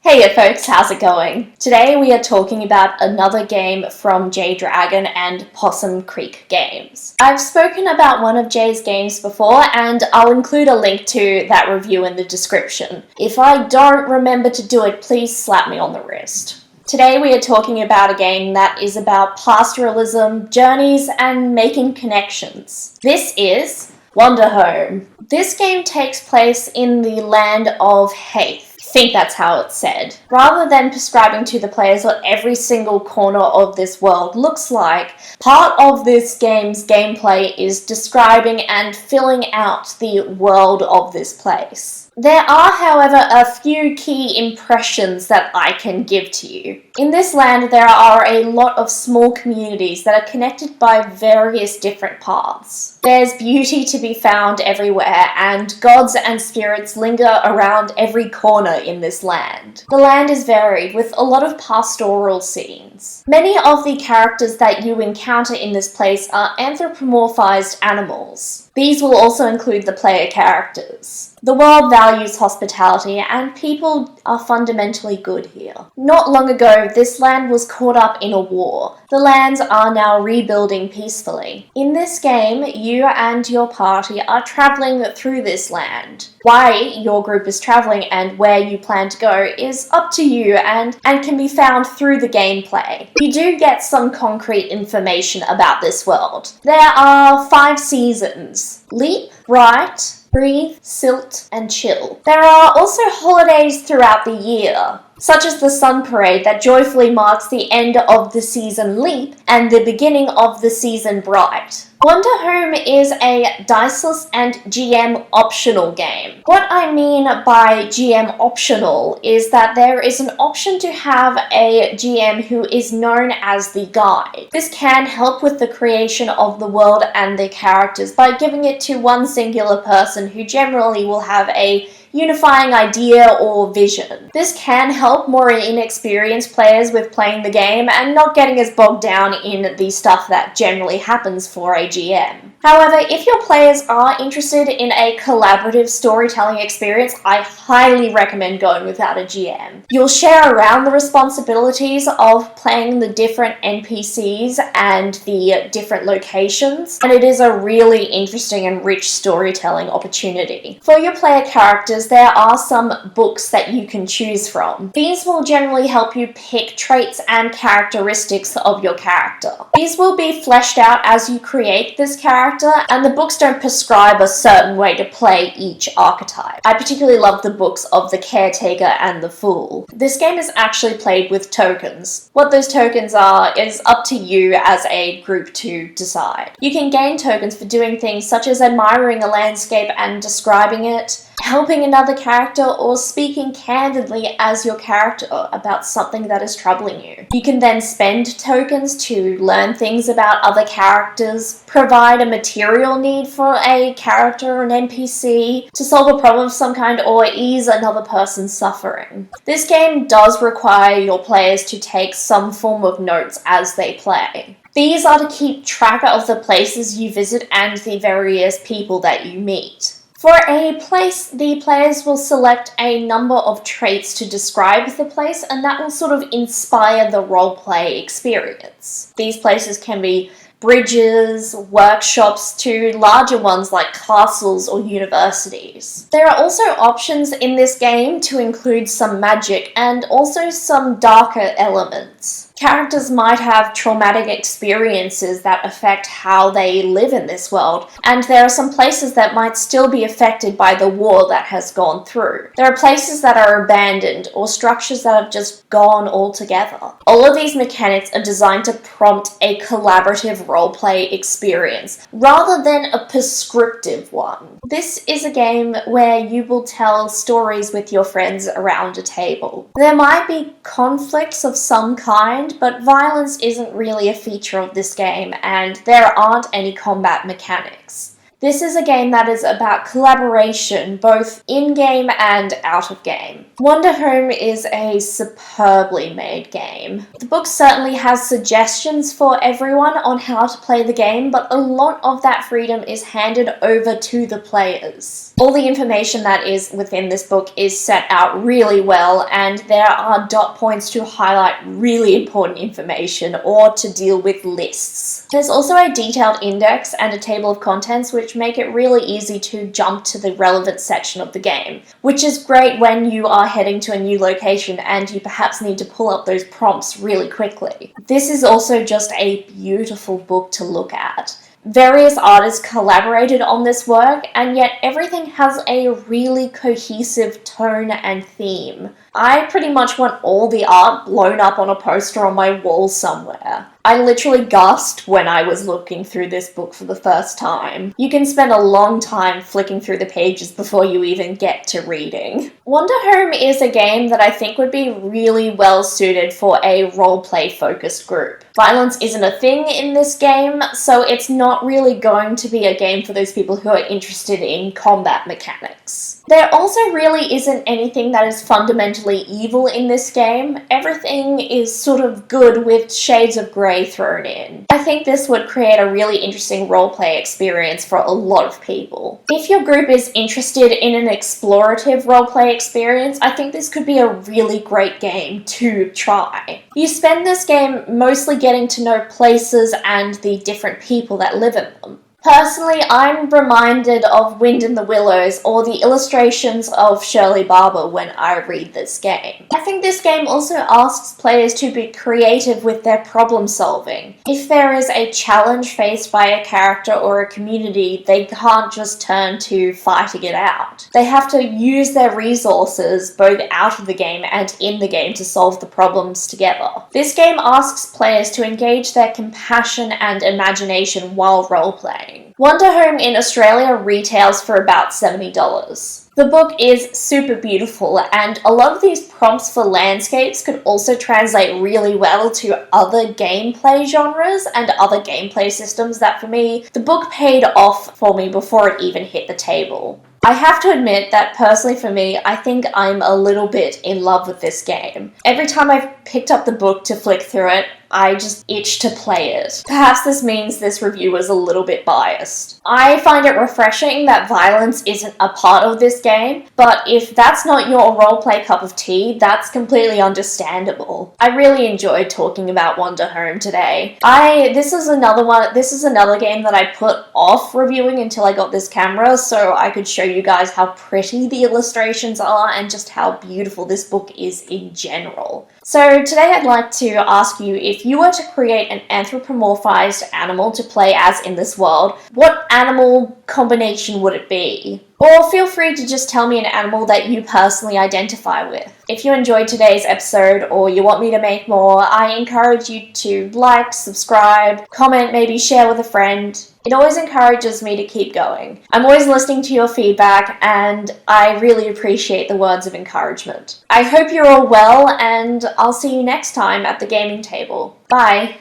Hey folks, how's it going? Today we are talking about another game from J Dragon and Possum Creek Games. I've spoken about one of Jay's games before and I'll include a link to that review in the description. If I don't remember to do it, please slap me on the wrist. Today we are talking about a game that is about pastoralism, journeys, and making connections. This is Wanderhome. This game takes place in the land of Hæth. I think that's how it's said. Rather than prescribing to the players what every single corner of this world looks like, part of this game's gameplay is describing and filling out the world of this place. There are, however, a few key impressions that I can give to you. In this land, there are a lot of small communities that are connected by various different paths. There's beauty to be found everywhere, and gods and spirits linger around every corner in this land. The land is varied, with a lot of pastoral scenes. Many of the characters that you encounter in this place are anthropomorphized animals. These will also include the player characters. The world values hospitality, and people are fundamentally good here. Not long ago, this land was caught up in a war. The lands are now rebuilding peacefully. In this game, you and your party are traveling through this land. Why your group is traveling and where you plan to go is up to you and can be found through the gameplay. You do get some concrete information about this world. There are 5 seasons: Leap, Bright, Breathe, Silt, and Chill. There are also holidays throughout the year, such as the Sun Parade that joyfully marks the end of the season Leap and the beginning of the season Bright. Wanderhome is a diceless and GM optional game. What I mean by GM optional is that there is an option to have a GM who is known as the guide. This can help with the creation of the world and the characters by giving it to one singular person who generally will have a unifying idea or vision. This can help more inexperienced players with playing the game and not getting as bogged down in the stuff that generally happens for a GM. However, if your players are interested in a collaborative storytelling experience, I highly recommend going without a GM. You'll share around the responsibilities of playing the different NPCs and the different locations, and it is a really interesting and rich storytelling opportunity. For your player characters, there are some books that you can choose from. These will generally help you pick traits and characteristics of your character. These will be fleshed out as you create this character, and the books don't prescribe a certain way to play each archetype. I particularly love the books of the Caretaker and the Fool. This game is actually played with tokens. What those tokens are is up to you as a group to decide. You can gain tokens for doing things such as admiring a landscape and describing it, helping another character, or speaking candidly as your character about something that is troubling you. You can then spend tokens to learn things about other characters, provide a material need for a character or an NPC, to solve a problem of some kind, or ease another person's suffering. This game does require your players to take some form of notes as they play. These are to keep track of the places you visit and the various people that you meet. For a place, the players will select a number of traits to describe the place, and that will sort of inspire the roleplay experience. These places can be bridges, workshops, to larger ones like castles or universities. There are also options in this game to include some magic and also some darker elements. Characters might have traumatic experiences that affect how they live in this world, and there are some places that might still be affected by the war that has gone through. There are places that are abandoned, or structures that have just gone altogether. All of these mechanics are designed to prompt a collaborative roleplay experience, rather than a prescriptive one. This is a game where you will tell stories with your friends around a table. There might be conflicts of some kind, but violence isn't really a feature of this game, and there aren't any combat mechanics. This is a game that is about collaboration, both in-game and out of game. Wanderhome is a superbly made game. The book certainly has suggestions for everyone on how to play the game, but a lot of that freedom is handed over to the players. All the information that is within this book is set out really well, and there are dot points to highlight really important information or to deal with lists. There's also a detailed index and a table of contents which make it really easy to jump to the relevant section of the game, which is great when you are heading to a new location and you perhaps need to pull up those prompts really quickly. This is also just a beautiful book to look at. Various artists collaborated on this work, and yet everything has a really cohesive tone and theme. I pretty much want all the art blown up on a poster on my wall somewhere. I literally gasped when I was looking through this book for the first time. You can spend a long time flicking through the pages before you even get to reading. Wanderhome is a game that I think would be really well suited for a roleplay focused group. Violence isn't a thing in this game, so it's not really going to be a game for those people who are interested in combat mechanics. There also really isn't anything that is fundamentally evil in this game. Everything is sort of good with shades of grey thrown in. I think this would create a really interesting roleplay experience for a lot of people. If your group is interested in an explorative roleplay experience, I think this could be a really great game to try. You spend this game mostly getting to know places and the different people that live in them. Personally, I'm reminded of Wind in the Willows or the illustrations of Shirley Barber when I read this game. I think this game also asks players to be creative with their problem solving. If there is a challenge faced by a character or a community, they can't just turn to fighting it out. They have to use their resources both out of the game and in the game to solve the problems together. This game asks players to engage their compassion and imagination while roleplaying. Wanderhome in Australia retails for about $70. The book is super beautiful, and a lot of these prompts for landscapes could also translate really well to other gameplay genres and other gameplay systems that, for me, the book paid off for me before it even hit the table. I have to admit that personally for me, I think I'm a little bit in love with this game. Every time I've picked up the book to flick through it, I just itch to play it. Perhaps this means this review was a little bit biased. I find it refreshing that violence isn't a part of this game, but if that's not your roleplay cup of tea, that's completely understandable. I really enjoyed talking about Wanderhome today. This is another game that I put off reviewing until I got this camera so I could show you guys how pretty the illustrations are and just how beautiful this book is in general. So today I'd like to ask you, if you were to create an anthropomorphized animal to play as in this world, what animal combination would it be? Or feel free to just tell me an animal that you personally identify with. If you enjoyed today's episode or you want me to make more, I encourage you to like, subscribe, comment, maybe share with a friend. It always encourages me to keep going. I'm always listening to your feedback, and I really appreciate the words of encouragement. I hope you're all well, and I'll see you next time at the gaming table. Bye!